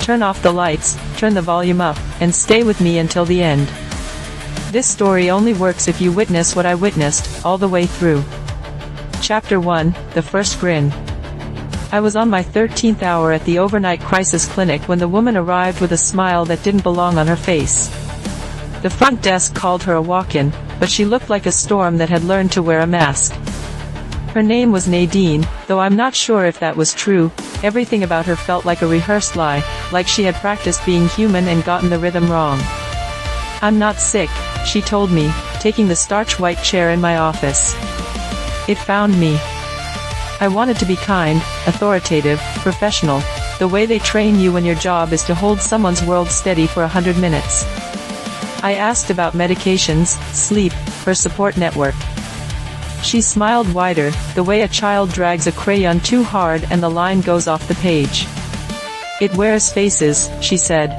Turn off the lights, turn the volume up, and stay with me until the end. This story only works if you witness what I witnessed, all the way through. Chapter 1, The First Grin. I was on my 13th hour at the overnight crisis clinic when the woman arrived with a smile that didn't belong on her face. The front desk called her a walk-in, but she looked like a storm that had learned to wear a mask. Her name was Nadine, though I'm not sure if that was true. Everything about her felt like a rehearsed lie, like she had practiced being human and gotten the rhythm wrong. "I'm not sick," she told me, taking the starch-white chair in my office. It found me. I wanted to be kind, authoritative, professional, the way they train you when your job is to hold someone's world steady for 100 minutes. I asked about medications, sleep, her support network. She smiled wider, the way a child drags a crayon too hard and the line goes off the page. "It wears faces," she said.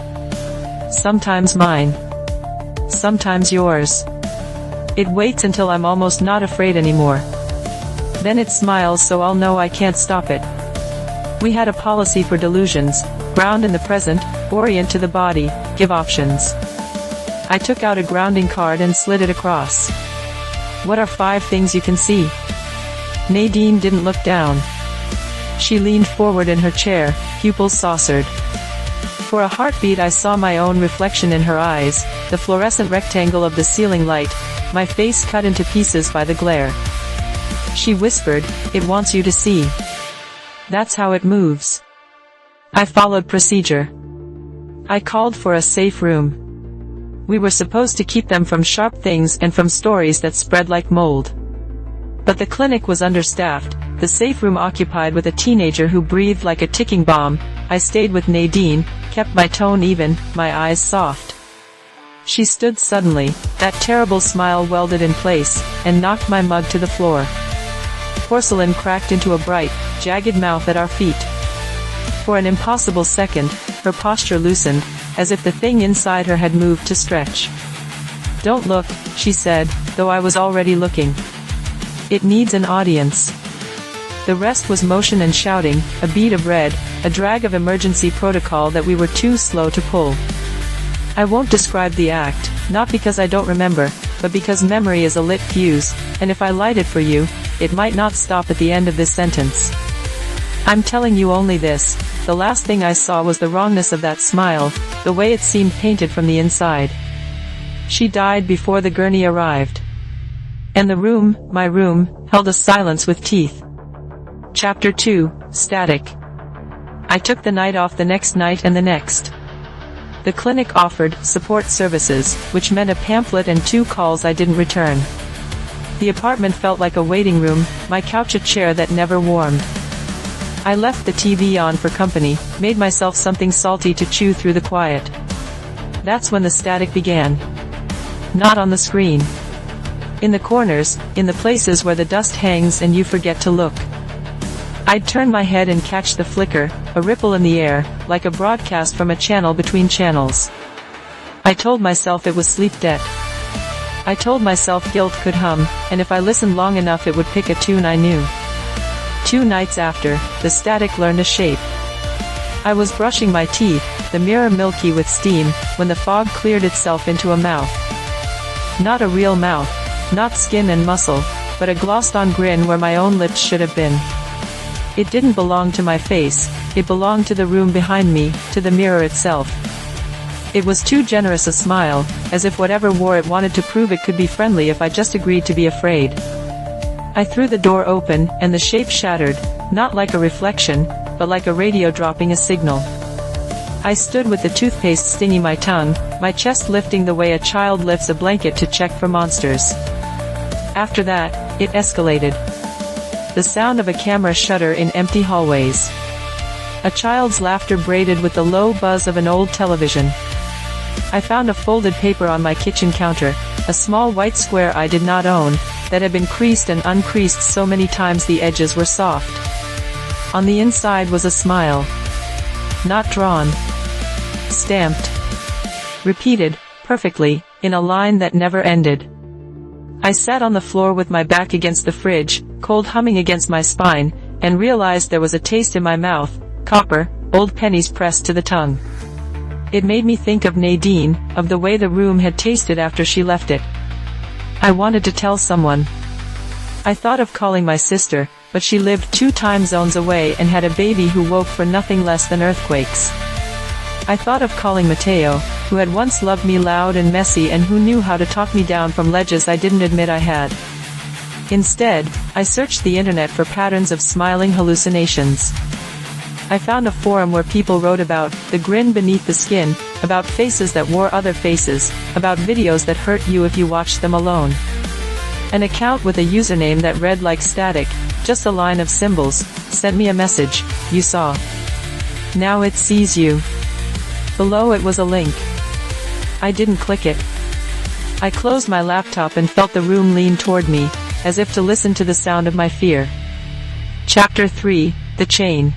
"Sometimes mine. Sometimes yours. It waits until I'm almost not afraid anymore. Then it smiles so I'll know I can't stop it." We had a policy for delusions: ground in the present, orient to the body, give options. I took out a grounding card and slid it across. "What are 5 things you can see?" Nadine didn't look down. She leaned forward in her chair, pupils saucered. For a heartbeat I saw my own reflection in her eyes, the fluorescent rectangle of the ceiling light, my face cut into pieces by the glare. She whispered, "It wants you to see. That's how it moves." I followed procedure. I called for a safe room. We were supposed to keep them from sharp things and from stories that spread like mold. But the clinic was understaffed, the safe room occupied with a teenager who breathed like a ticking bomb. I stayed with Nadine, kept my tone even, my eyes soft. She stood suddenly, that terrible smile welded in place, and knocked my mug to the floor. Porcelain cracked into a bright, jagged mouth at our feet. For an impossible second, her posture loosened, as if the thing inside her had moved to stretch. "Don't look," she said, though I was already looking. "It needs an audience." The rest was motion and shouting, a bead of red, a drag of emergency protocol that we were too slow to pull. I won't describe the act, not because I don't remember, but because memory is a lit fuse, and if I light it for you, it might not stop at the end of this sentence. I'm telling you only this: the last thing I saw was the wrongness of that smile, the way it seemed painted from the inside. She died before the gurney arrived. And the room, my room, held a silence with teeth. Chapter 2, Static. I took the night off the next night and the next. The clinic offered support services, which meant a pamphlet and 2 calls I didn't return. The apartment felt like a waiting room, my couch a chair that never warmed. I left the TV on for company, made myself something salty to chew through the quiet. That's when the static began. Not on the screen. In the corners, in the places where the dust hangs and you forget to look. I'd turn my head and catch the flicker, a ripple in the air, like a broadcast from a channel between channels. I told myself it was sleep debt. I told myself guilt could hum, and if I listened long enough it would pick a tune I knew. 2 nights after, the static learned a shape. I was brushing my teeth, the mirror milky with steam, when the fog cleared itself into a mouth. Not a real mouth, not skin and muscle, but a glossed-on grin where my own lips should have been. It didn't belong to my face, it belonged to the room behind me, to the mirror itself. It was too generous a smile, as if whatever wore it wanted to prove it could be friendly if I just agreed to be afraid. I threw the door open, and the shape shattered, not like a reflection, but like a radio dropping a signal. I stood with the toothpaste stinging my tongue, my chest lifting the way a child lifts a blanket to check for monsters. After that, it escalated. The sound of a camera shutter in empty hallways. A child's laughter braided with the low buzz of an old television. I found a folded paper on my kitchen counter, a small white square I did not own, that had been creased and uncreased so many times the edges were soft. On the inside was a smile. Not drawn. Stamped. Repeated, perfectly, in a line that never ended. I sat on the floor with my back against the fridge, cold humming against my spine, and realized there was a taste in my mouth, copper, old pennies pressed to the tongue. It made me think of Nadine, of the way the room had tasted after she left it. I wanted to tell someone. I thought of calling my sister, but she lived 2 time zones away and had a baby who woke for nothing less than earthquakes. I thought of calling Mateo, who had once loved me loud and messy and who knew how to talk me down from ledges I didn't admit I had. Instead, I searched the internet for patterns of smiling hallucinations. I found a forum where people wrote about the grin beneath the skin, about faces that wore other faces, about videos that hurt you if you watched them alone. An account with a username that read like static, just a line of symbols, sent me a message, "You saw. Now it sees you." Below it was a link. I didn't click it. I closed my laptop and felt the room lean toward me, as if to listen to the sound of my fear. Chapter 3, The Chain.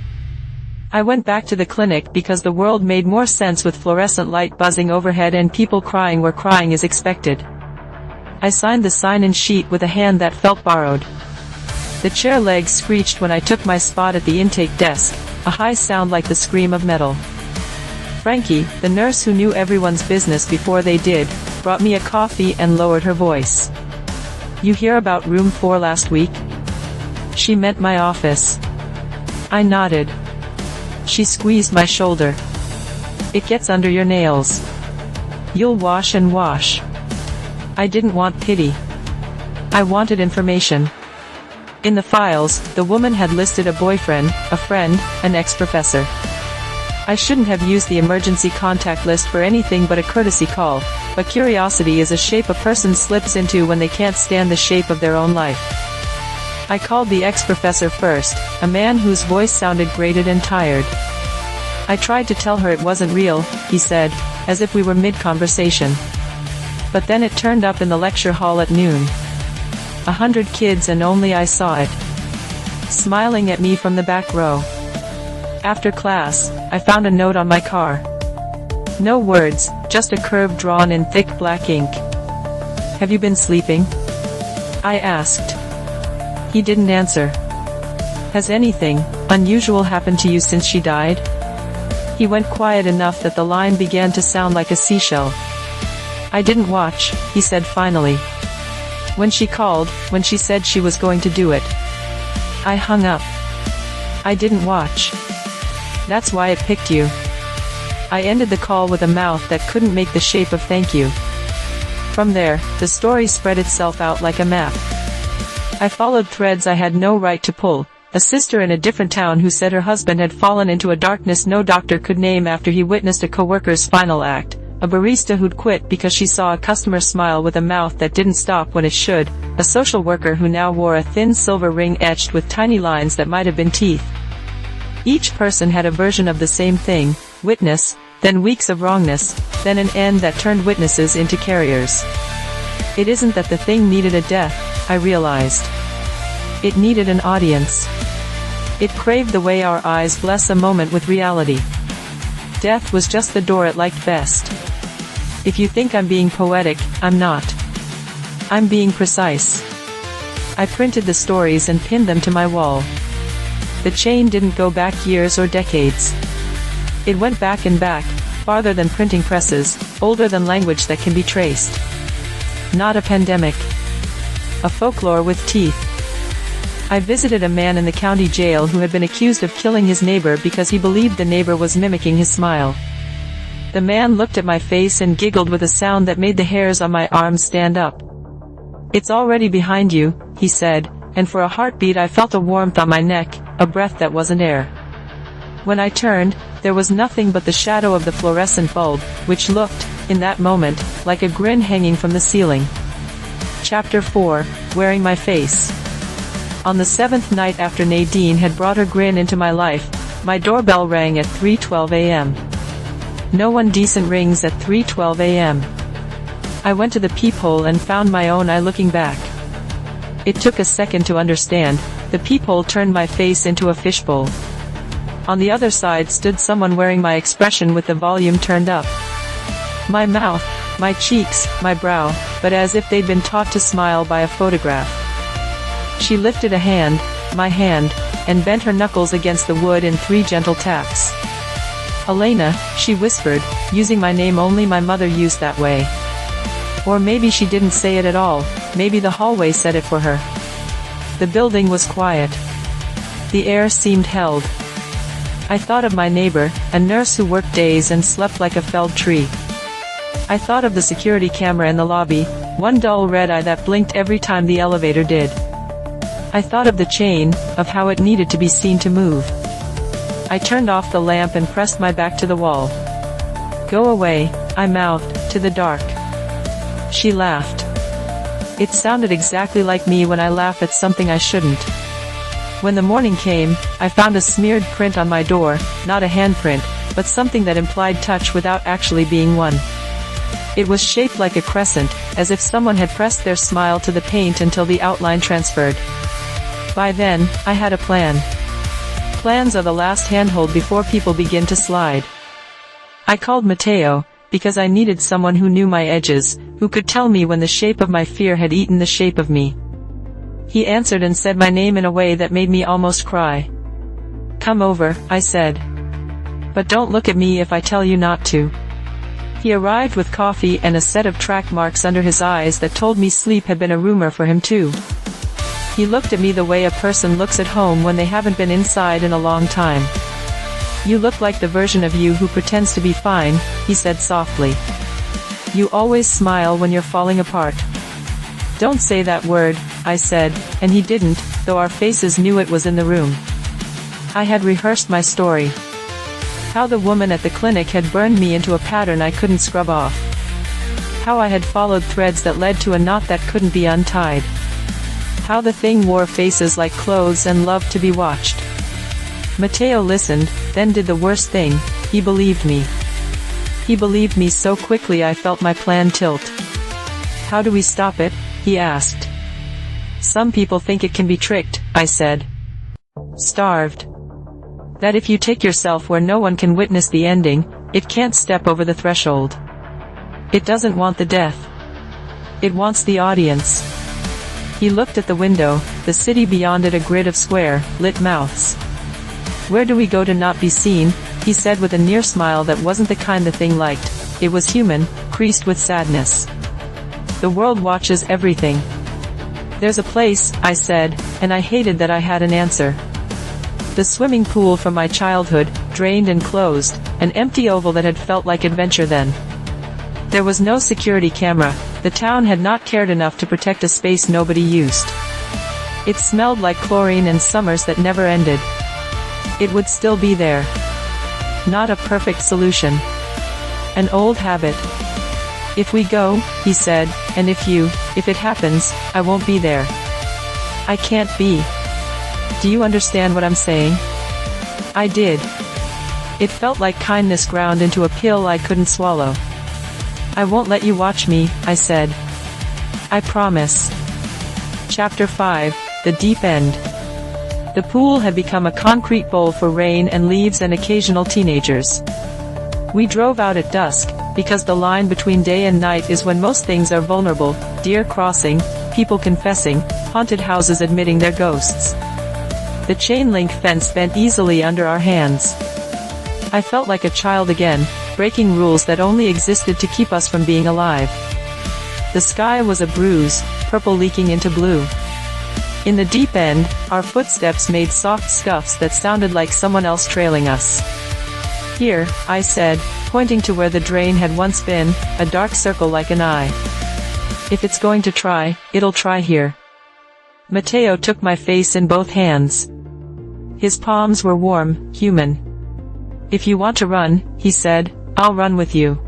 I went back to the clinic because the world made more sense with fluorescent light buzzing overhead and people crying where crying is expected. I signed the sign-in sheet with a hand that felt borrowed. The chair legs screeched when I took my spot at the intake desk, a high sound like the scream of metal. Frankie, the nurse who knew everyone's business before they did, brought me a coffee and lowered her voice. "You hear about room 4 last week?" She meant my office. I nodded. She squeezed my shoulder. "It gets under your nails. You'll wash and wash." I didn't want pity. I wanted information. In the files, the woman had listed a boyfriend, a friend, an ex-professor. I shouldn't have used the emergency contact list for anything but a courtesy call, but curiosity is a shape a person slips into when they can't stand the shape of their own life. I called the ex-professor first, a man whose voice sounded grated and tired. I tried to tell her it wasn't real, he said, as if we were mid-conversation. But then it turned up in the lecture hall at noon. 100 kids and only I saw it. Smiling at me from the back row. After class, I found a note on my car. No words, just a curve drawn in thick black ink. "Have you been sleeping?" I asked. He didn't answer. "Has anything unusual happened to you since she died?" He went quiet enough that the line began to sound like a seashell. "I didn't watch," he said finally. "When she called, when she said she was going to do it." I hung up. "I didn't watch. That's why it picked you." I ended the call with a mouth that couldn't make the shape of thank you. From there, the story spread itself out like a map. I followed threads I had no right to pull. A sister in a different town who said her husband had fallen into a darkness no doctor could name after he witnessed a coworker's final act. A barista who'd quit because she saw a customer smile with a mouth that didn't stop when it should. A social worker who now wore a thin silver ring etched with tiny lines that might have been teeth. Each person had a version of the same thing, witness, then weeks of wrongness, then an end that turned witnesses into carriers. It isn't that the thing needed a death, I realized. It needed an audience. It craved the way our eyes bless a moment with reality. Death was just the door it liked best. If you think I'm being poetic, I'm not. I'm being precise. I printed the stories and pinned them to my wall. The chain didn't go back years or decades. It went back and back, farther than printing presses, older than language that can be traced. Not a pandemic. A folklore with teeth. I visited a man in the county jail who had been accused of killing his neighbor because he believed the neighbor was mimicking his smile. The man looked at my face and giggled with a sound that made the hairs on my arms stand up. "It's already behind you," he said, and for a heartbeat I felt a warmth on my neck, a breath that wasn't air. When I turned, there was nothing but the shadow of the fluorescent bulb, which looked, in that moment, like a grin hanging from the ceiling. Chapter 4, Wearing My Face. On the 7th night after Nadine had brought her grin into my life, my doorbell rang at 3:12 a.m. No one decent rings at 3:12 a.m. I went to the peephole and found my own eye looking back. It took a second to understand. The peephole turned my face into a fishbowl. On the other side stood someone wearing my expression with the volume turned up. My mouth, my cheeks, my brow, but as if they'd been taught to smile by a photograph. She lifted a hand, my hand, and bent her knuckles against the wood in 3 gentle taps. Elena, she whispered, using my name only my mother used that way. Or maybe she didn't say it at all, maybe the hallway said it for her. The building was quiet. The air seemed held. I thought of my neighbor, a nurse who worked days and slept like a felled tree. I thought of the security camera in the lobby, one dull red eye that blinked every time the elevator did. I thought of the chain, of how it needed to be seen to move. I turned off the lamp and pressed my back to the wall. "Go away," I mouthed, to the dark. She laughed. It sounded exactly like me when I laugh at something I shouldn't. When the morning came, I found a smeared print on my door, not a handprint, but something that implied touch without actually being one. It was shaped like a crescent, as if someone had pressed their smile to the paint until the outline transferred. By then, I had a plan. Plans are the last handhold before people begin to slide. I called Matteo, because I needed someone who knew my edges, who could tell me when the shape of my fear had eaten the shape of me. He answered and said my name in a way that made me almost cry. "Come over," I said. "But don't look at me if I tell you not to." He arrived with coffee and a set of track marks under his eyes that told me sleep had been a rumor for him too. He looked at me the way a person looks at home when they haven't been inside in a long time. "You look like the version of you who pretends to be fine," he said softly. "You always smile when you're falling apart." "Don't say that word," I said, and he didn't, though our faces knew it was in the room. I had rehearsed my story. How the woman at the clinic had burned me into a pattern I couldn't scrub off. How I had followed threads that led to a knot that couldn't be untied. How the thing wore faces like clothes and loved to be watched. Matteo listened, then did the worst thing, he believed me. He believed me so quickly I felt my plan tilt. "How do we stop it?" he asked. "Some people think it can be tricked," I said. "Starved. That if you take yourself where no one can witness the ending, it can't step over the threshold. It doesn't want the death. It wants the audience." He looked at the window, the city beyond it a grid of square, lit mouths. "Where do we go to not be seen?" he said with a near smile that wasn't the kind the thing liked. It was human, creased with sadness. "The world watches everything." "There's a place," I said, and I hated that I had an answer. The swimming pool from my childhood, drained and closed, an empty oval that had felt like adventure then. There was no security camera, the town had not cared enough to protect a space nobody used. It smelled like chlorine and summers that never ended. It would still be there. Not a perfect solution. An old habit. "If we go," he said, "and if it happens, I won't be there. I can't be." Do you understand what I'm saying? I did. It felt like kindness ground into a pill I couldn't swallow. "I won't let you watch me," I said. "I promise." Chapter 5, The Deep End. The pool had become a concrete bowl for rain and leaves and occasional teenagers. We drove out at dusk, because the line between day and night is when most things are vulnerable, deer crossing, people confessing, haunted houses admitting their ghosts. The chain-link fence bent easily under our hands. I felt like a child again, breaking rules that only existed to keep us from being alive. The sky was a bruise, purple leaking into blue. In the deep end, our footsteps made soft scuffs that sounded like someone else trailing us. "Here," I said, pointing to where the drain had once been, a dark circle like an eye. "If it's going to try, it'll try here." Matteo took my face in both hands. His palms were warm, human. "If you want to run," he said, "I'll run with you.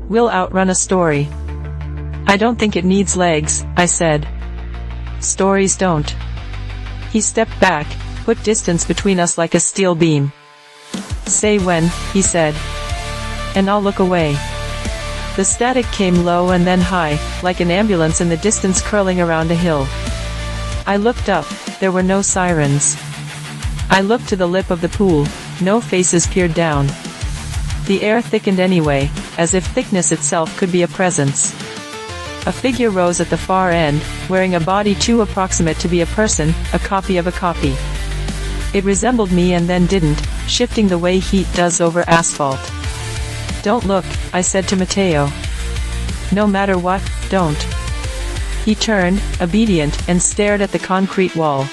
We'll outrun a story." "I don't think it needs legs," I said. "Stories don't." He stepped back, put distance between us like a steel beam. "Say when," he said. "And I'll look away." The static came low and then high, like an ambulance in the distance curling around a hill. I looked up, there were no sirens. I looked to the lip of the pool, no faces peered down. The air thickened anyway, as if thickness itself could be a presence. A figure rose at the far end, wearing a body too approximate to be a person, a copy of a copy. It resembled me and then didn't, shifting the way heat does over asphalt. "Don't look," I said to Matteo. "No matter what, don't." He turned, obedient, and stared at the concrete wall.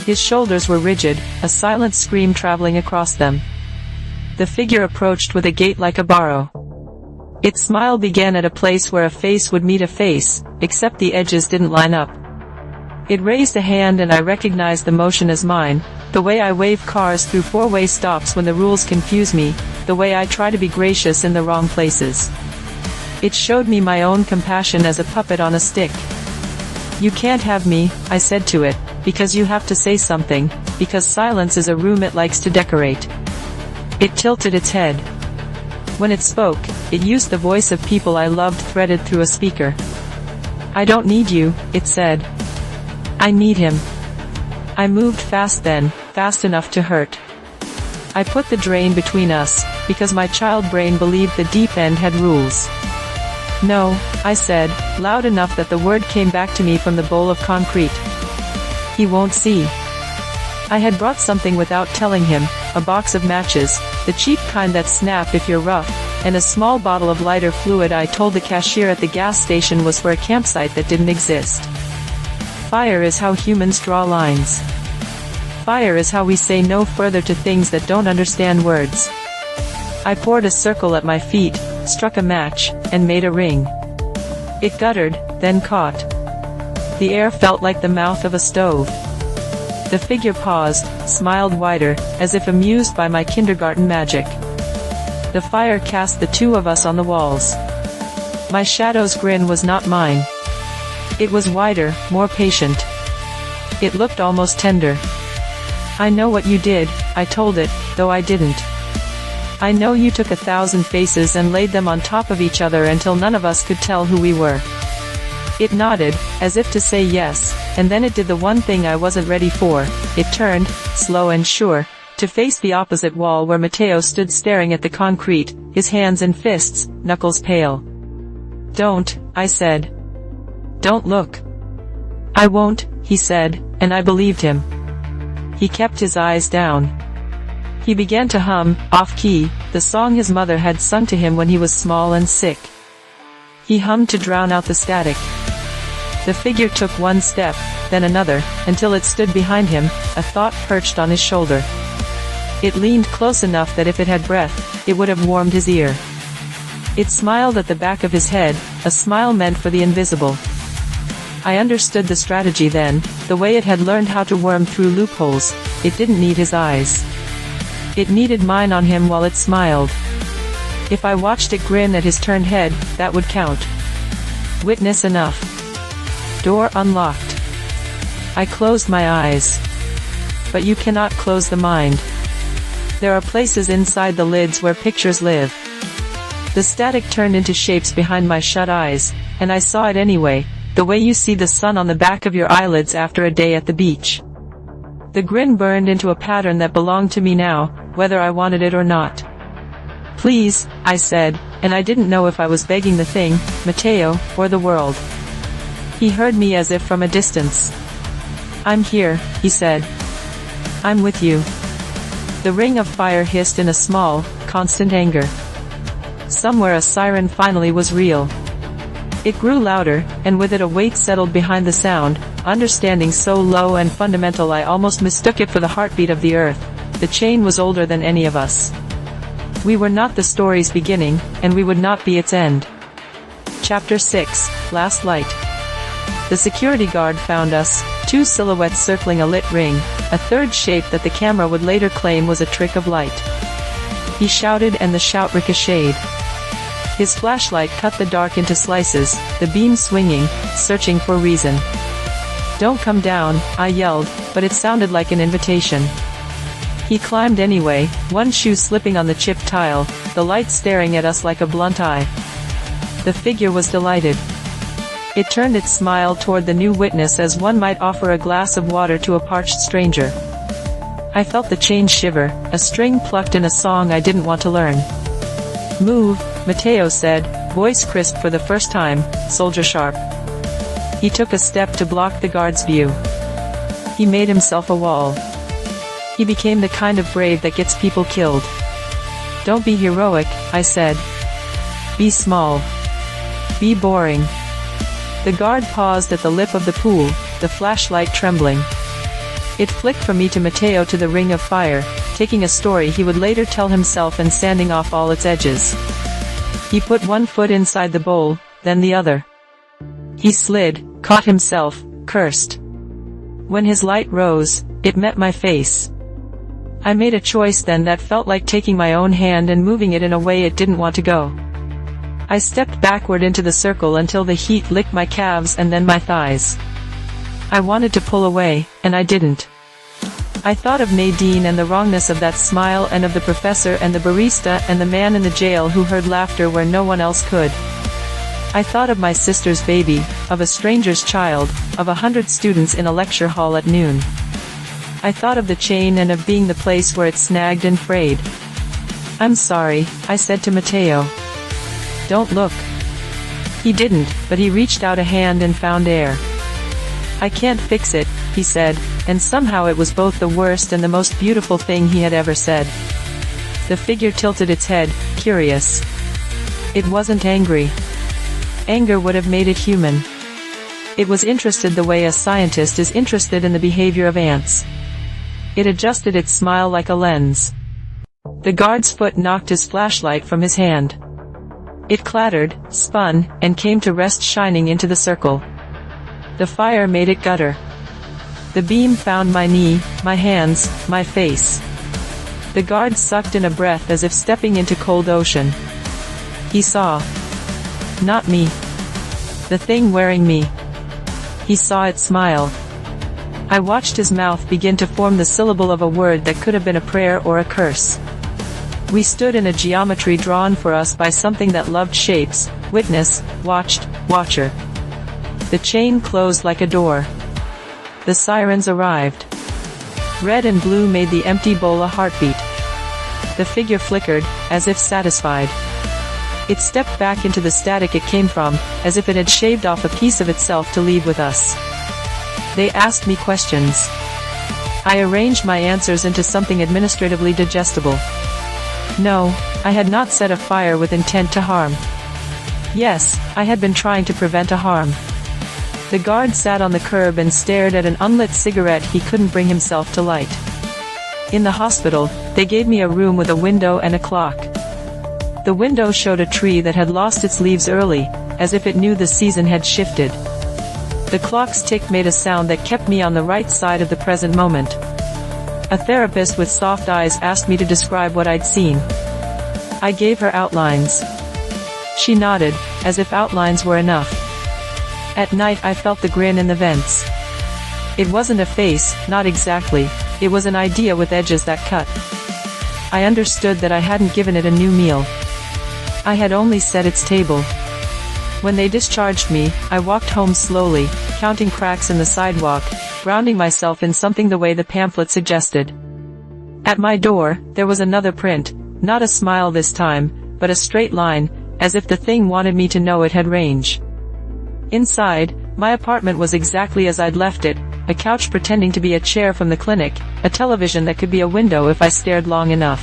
His shoulders were rigid, a silent scream traveling across them. The figure approached with a gait like a barrow. Its smile began at a place where a face would meet a face, except the edges didn't line up. It raised a hand and I recognized the motion as mine, the way I wave cars through four-way stops when the rules confuse me, the way I try to be gracious in the wrong places. It showed me my own compassion as a puppet on a stick. "You can't have me," I said to it, "because you have to say something, because silence is a room it likes to decorate." It tilted its head. When it spoke, it used the voice of people I loved threaded through a speaker. "I don't need you," it said. "I need him." I moved fast then, fast enough to hurt. I put the drain between us, because my child brain believed the deep end had rules. "No," I said, loud enough that the word came back to me from the bowl of concrete. "He won't see." I had brought something without telling him, a box of matches, the cheap kind that snap if you're rough, and a small bottle of lighter fluid I told the cashier at the gas station was for a campsite that didn't exist. Fire is how humans draw lines. Fire is how we say no further to things that don't understand words. I poured a circle at my feet, struck a match, and made a ring. It guttered, then caught. The air felt like the mouth of a stove. The figure paused, smiled wider, as if amused by my kindergarten magic. The fire cast the two of us on the walls. My shadow's grin was not mine. It was wider, more patient. It looked almost tender. "I know what you did," I told it, though I didn't. "I know you took 1,000 faces and laid them on top of each other until none of us could tell who we were." It nodded, as if to say yes, and then it did the one thing I wasn't ready for. It turned, slow and sure, to face the opposite wall where Matteo stood staring at the concrete, his hands in fists, knuckles pale. "Don't," I said. "Don't look." "I won't," he said, and I believed him. He kept his eyes down. He began to hum, off-key, the song his mother had sung to him when he was small and sick. He hummed to drown out the static. The figure took one step, then another, until it stood behind him, a thought perched on his shoulder. It leaned close enough that if it had breath, it would have warmed his ear. It smiled at the back of his head, a smile meant for the invisible. I understood the strategy then, the way it had learned how to worm through loopholes. It didn't need his eyes. It needed mine on him while it smiled. If I watched it grin at his turned head, that would count. Witness enough. Door unlocked. I closed my eyes. But you cannot close the mind. There are places inside the lids where pictures live. The static turned into shapes behind my shut eyes, and I saw it anyway, the way you see the sun on the back of your eyelids after a day at the beach. The grin burned into a pattern that belonged to me now, whether I wanted it or not. "Please," I said, and I didn't know if I was begging the thing, Matteo, or the world. He heard me as if from a distance. "I'm here," he said. "I'm with you." The ring of fire hissed in a small, constant anger. Somewhere a siren finally was real. It grew louder, and with it a weight settled behind the sound, understanding so low and fundamental I almost mistook it for the heartbeat of the earth. The chain was older than any of us. We were not the story's beginning, and we would not be its end. Chapter 6, Last Light. The security guard found us, two silhouettes circling a lit ring, a third shape that the camera would later claim was a trick of light. He shouted and the shout ricocheted. His flashlight cut the dark into slices, the beam swinging, searching for reason. "Don't come down," I yelled, but it sounded like an invitation. He climbed anyway, one shoe slipping on the chipped tile, the light staring at us like a blunt eye. The figure was delighted. It turned its smile toward the new witness as one might offer a glass of water to a parched stranger. I felt the chain shiver, a string plucked in a song I didn't want to learn. "Move," Matteo said, voice crisp for the first time, soldier sharp. He took a step to block the guard's view. He made himself a wall. He became the kind of brave that gets people killed. Don't be heroic, I said. Be small. Be boring. The guard paused at the lip of the pool, the flashlight trembling. It flicked from me to Matteo to the ring of fire, taking a story he would later tell himself and sanding off all its edges. He put one foot inside the bowl, then the other. He slid, caught himself, cursed. When his light rose, it met my face. I made a choice then that felt like taking my own hand and moving it in a way it didn't want to go. I stepped backward into the circle until the heat licked my calves and then my thighs. I wanted to pull away, and I didn't. I thought of Nadine and the wrongness of that smile and of the professor and the barista and the man in the jail who heard laughter where no one else could. I thought of my sister's baby, of a stranger's child, of 100 students in a lecture hall at noon. I thought of the chain and of being the place where it snagged and frayed. I'm sorry, I said to Matteo. Don't look. He didn't, but he reached out a hand and found air. I can't fix it, he said, and somehow it was both the worst and the most beautiful thing he had ever said. The figure tilted its head, curious. It wasn't angry. Anger would have made it human. It was interested the way a scientist is interested in the behavior of ants. It adjusted its smile like a lens. The guard's foot knocked his flashlight from his hand. It clattered, spun, and came to rest shining into the circle. The fire made it gutter. The beam found my knee, my hands, my face. The guard sucked in a breath as if stepping into cold ocean. He saw. Not me. The thing wearing me. He saw it smile. I watched his mouth begin to form the syllable of a word that could have been a prayer or a curse. We stood in a geometry drawn for us by something that loved shapes, witness, watched, watcher. The chain closed like a door. The sirens arrived. Red and blue made the empty bowl a heartbeat. The figure flickered, as if satisfied. It stepped back into the static it came from, as if it had shaved off a piece of itself to leave with us. They asked me questions. I arranged my answers into something administratively digestible. No, I had not set a fire with intent to harm. Yes, I had been trying to prevent a harm. The guard sat on the curb and stared at an unlit cigarette he couldn't bring himself to light. In the hospital, they gave me a room with a window and a clock. The window showed a tree that had lost its leaves early, as if it knew the season had shifted. The clock's tick made a sound that kept me on the right side of the present moment. A therapist with soft eyes asked me to describe what I'd seen. I gave her outlines. She nodded, as if outlines were enough. At night I felt the grin in the vents. It wasn't a face, not exactly, it was an idea with edges that cut. I understood that I hadn't given it a new meal. I had only set its table. When they discharged me, I walked home slowly, counting cracks in the sidewalk, grounding myself in something the way the pamphlet suggested. At my door, there was another print, not a smile this time, but a straight line, as if the thing wanted me to know it had range. Inside, my apartment was exactly as I'd left it, a couch pretending to be a chair from the clinic, a television that could be a window if I stared long enough.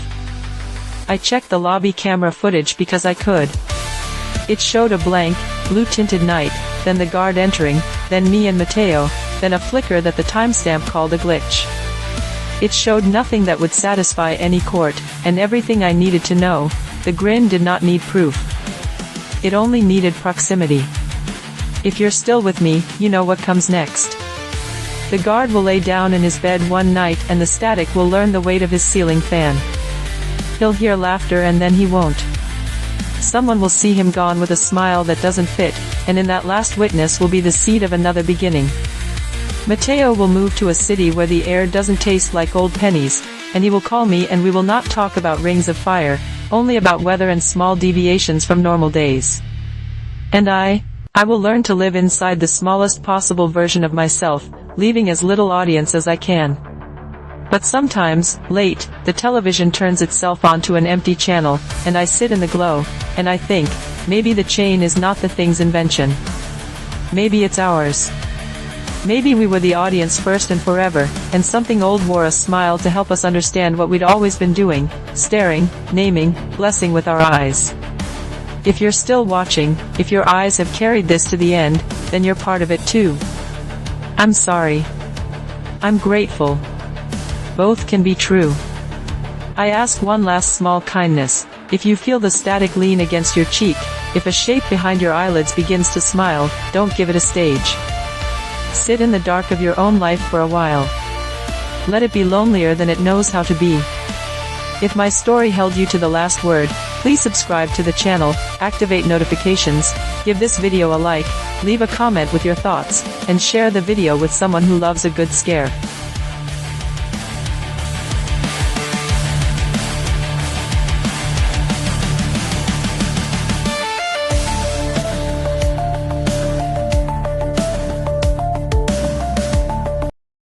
I checked the lobby camera footage because I could. It showed a blank, blue-tinted night, then the guard entering, then me and Matteo, then a flicker that the timestamp called a glitch. It showed nothing that would satisfy any court, and everything I needed to know. The grin did not need proof. It only needed proximity. If you're still with me, you know what comes next. The guard will lay down in his bed one night and the static will learn the weight of his ceiling fan. He'll hear laughter and then he won't. Someone will see him gone with a smile that doesn't fit, and in that last witness will be the seed of another beginning. Matteo will move to a city where the air doesn't taste like old pennies, and he will call me and we will not talk about rings of fire, only about weather and small deviations from normal days. And I will learn to live inside the smallest possible version of myself, leaving as little audience as I can. But sometimes, late, the television turns itself onto an empty channel, and I sit in the glow, and I think, maybe the chain is not the thing's invention. Maybe it's ours. Maybe we were the audience first and forever, and something old wore a smile to help us understand what we'd always been doing, staring, naming, blessing with our eyes. If you're still watching, if your eyes have carried this to the end, then you're part of it too. I'm sorry. I'm grateful. Both can be true. I ask one last small kindness. If you feel the static lean against your cheek, if a shape behind your eyelids begins to smile, don't give it a stage. Sit in the dark of your own life for a while. Let it be lonelier than it knows how to be. If my story held you to the last word, please subscribe to the channel, activate notifications, give this video a like, leave a comment with your thoughts, and share the video with someone who loves a good scare.